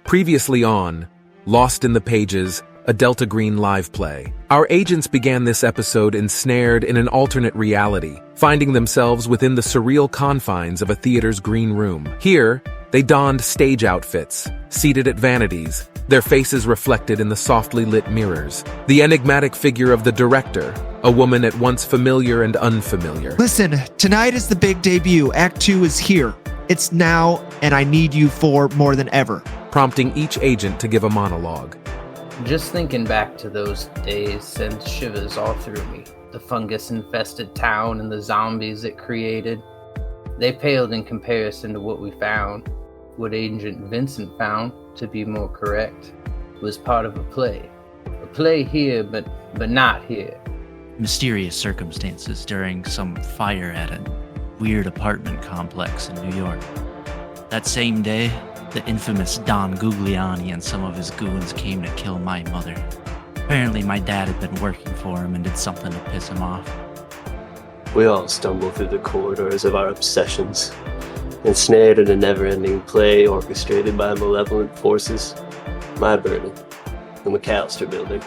Previously on Lost in the Pages, a Delta Green live play. Our agents began this episode ensnared in an alternate reality, finding themselves within the surreal confines of a theater's green room. Here, they donned stage outfits, seated at vanities, their faces reflected in the softly lit mirrors. The enigmatic figure of the director, a woman at once familiar and unfamiliar. Listen, tonight is the big debut. Act 2 is here. It's now, and I need you for more than ever. Prompting each agent to give a monologue. Just thinking back to those days sends shivers all through me. The fungus-infested town and the zombies it created. They paled in comparison to what we found. What Agent Vincent found, to be more correct, was part of a play. A play here, but not here. Mysterious circumstances during some fire at a weird apartment complex in New York. That same day, the infamous Don Gugliani and some of his goons came to kill my mother. Apparently my dad had been working for him and did something to piss him off. We all stumble through the corridors of our obsessions, ensnared in a never-ending play orchestrated by malevolent forces. My burden, the McAllister building,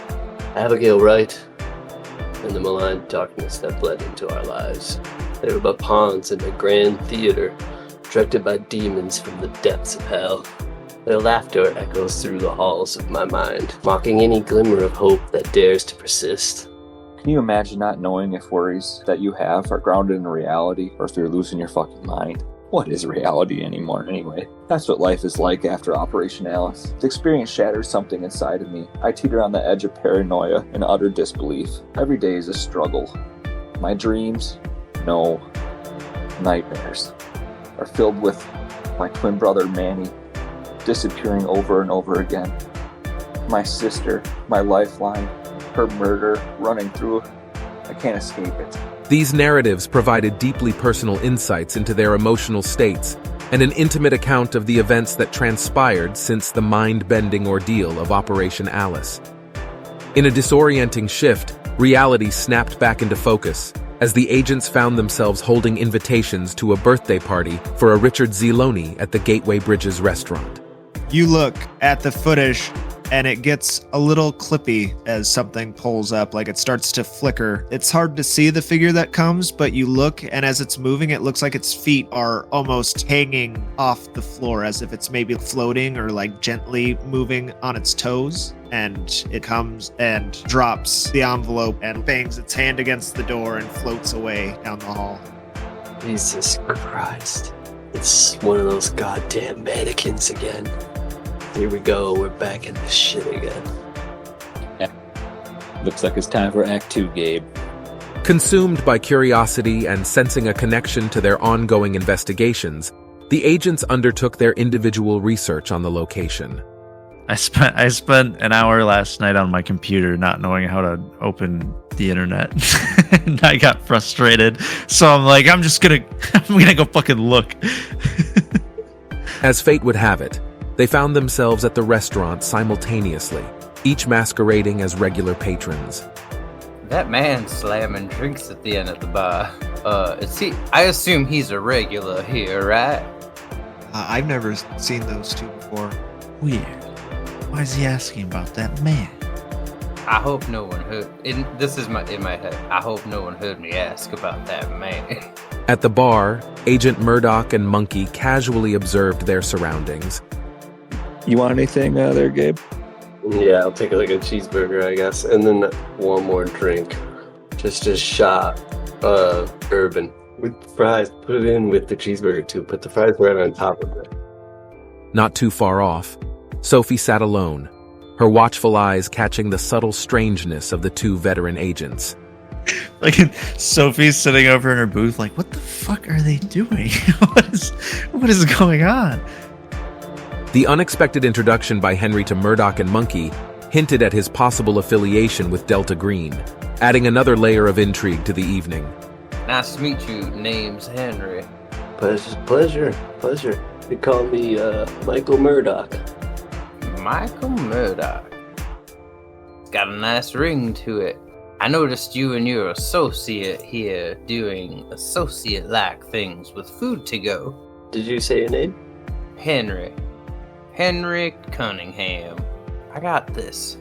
Abigail Wright, and the malign darkness that bled into our lives. They were but pawns in a grand theater, directed by demons from the depths of hell. Their laughter echoes through the halls of my mind, mocking any glimmer of hope that dares to persist. Can you imagine not knowing if worries that you have are grounded in reality or if you're losing your fucking mind? What is reality anymore anyway? That's what life is like after Operation Alice. The experience shatters something inside of me. I teeter on the edge of paranoia and utter disbelief. Every day is a struggle. My dreams, no, nightmares, are filled with my twin brother Manny disappearing over and over again. My sister, my lifeline, her murder running through. I can't escape it. These narratives provided deeply personal insights into their emotional states and an intimate account of the events that transpired since the mind-bending ordeal of Operation Alice. In a disorienting shift, reality snapped back into focus as the agents found themselves holding invitations to a birthday party for a Richard Ziloni at the Gateway Bridges restaurant. You look at the footage and it gets a little clippy as something pulls up, like it starts to flicker. It's hard to see the figure that comes, but you look, and as it's moving, it looks like its feet are almost hanging off the floor, as if it's maybe floating or like gently moving on its toes. And it comes and drops the envelope and bangs its hand against the door and floats away down the hall. Jesus Christ. It's one of those goddamn mannequins again. Here we go, we're back in this shit again. Looks like it's time for Act 2, Gabe. Consumed by curiosity and sensing a connection to their ongoing investigations, the agents undertook their individual research on the location. I spent an hour last night on my computer not knowing how to open the internet. And I got frustrated. So I'm like, I'm gonna go fucking look. As fate would have it, they found themselves at the restaurant simultaneously, each masquerading as regular patrons. That man slamming drinks at the end of the bar. I assume he's a regular here, right? I've never seen those two before. Weird. Why is he asking about that man? I hope no one heard. This is in my head. I hope no one heard me ask about that man. At the bar, Agent Murdoch and Monkey casually observed their surroundings. You want anything there, Gabe? Yeah, I'll take a cheeseburger, I guess, and then one more drink. Just a shot of bourbon with fries. Put it in with the cheeseburger too. Put the fries right on top of it. Not too far off, Sophie sat alone, her watchful eyes catching the subtle strangeness of the two veteran agents. Like, Sophie's sitting over in her booth like, what the fuck are they doing? What is going on? The unexpected introduction by Henry to Murdoch and Monkey hinted at his possible affiliation with Delta Green, adding another layer of intrigue to the evening. Nice to meet you. Name's Henry. Pleasure. You call me Michael Murdoch. Michael Murdoch. It's got a nice ring to it. I noticed you and your associate here doing associate-like things with food to go. Did you say your name? Henry. Henry Cunningham. I got this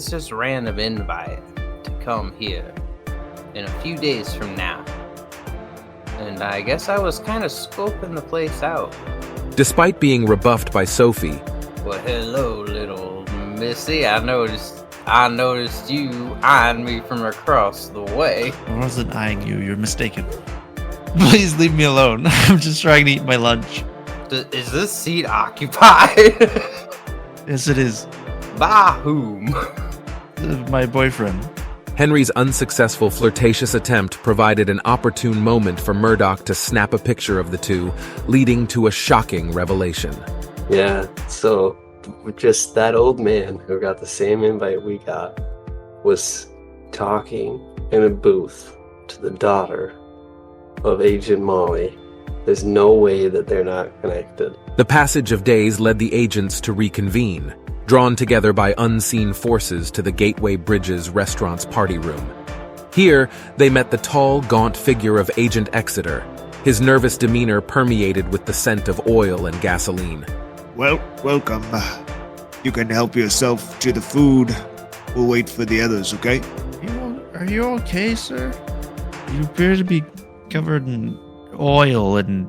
just random invite to come here in a few days from now. And I guess I was kind of scoping the place out. Despite being rebuffed by Sophie, Well, hello, little missy. I noticed you eyeing me from across the way. I wasn't eyeing you. You're mistaken. Please leave me alone. I'm just trying to eat my lunch. Is this seat occupied? Yes, it is. By whom? My boyfriend. Henry's unsuccessful flirtatious attempt provided an opportune moment for Murdoch to snap a picture of the two, leading to a shocking revelation. Yeah, so just that old man who got the same invite we got was talking in a booth to the daughter of Agent Molly. There's no way that they're not connected. The passage of days led the agents to reconvene, drawn together by unseen forces to the Gateway Bridges restaurant's party room. Here, they met the tall, gaunt figure of Agent Exeter, his nervous demeanor permeated with the scent of oil and gasoline. Well, welcome. You can help yourself to the food. We'll wait for the others, okay? Are you okay, sir? You appear to be covered in oil and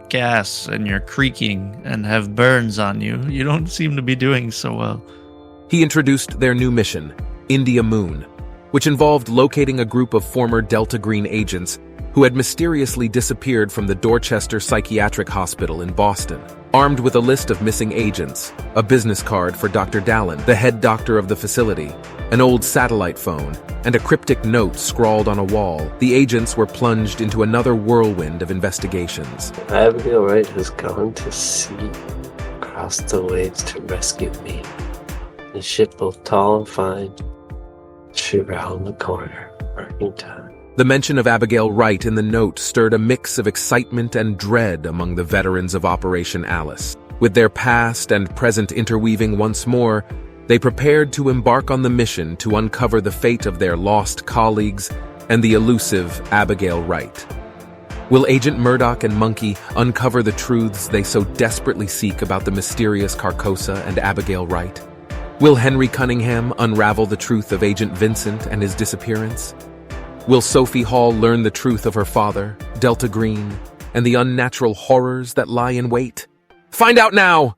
gas, and you're creaking and have burns on you. You don't seem to be doing so well. He introduced their new mission, India Moon, which involved locating a group of former Delta Green agents who had mysteriously disappeared from the Dorchester Psychiatric Hospital in Boston. Armed with a list of missing agents, a business card for Dr. Dallin, the head doctor of the facility, an old satellite phone, and a cryptic note scrawled on a wall, the agents were plunged into another whirlwind of investigations. Abigail Wright has gone to sea across the waves to rescue me. A ship both tall and fine, she round the corner, working time. The mention of Abigail Wright in the note stirred a mix of excitement and dread among the veterans of Operation Alice. With their past and present interweaving once more, they prepared to embark on the mission to uncover the fate of their lost colleagues and the elusive Abigail Wright. Will Agent Murdoch and Monkey uncover the truths they so desperately seek about the mysterious Carcosa and Abigail Wright? Will Henry Cunningham unravel the truth of Agent Vincent and his disappearance? Will Sophie Hall learn the truth of her father, Delta Green, and the unnatural horrors that lie in wait? Find out now!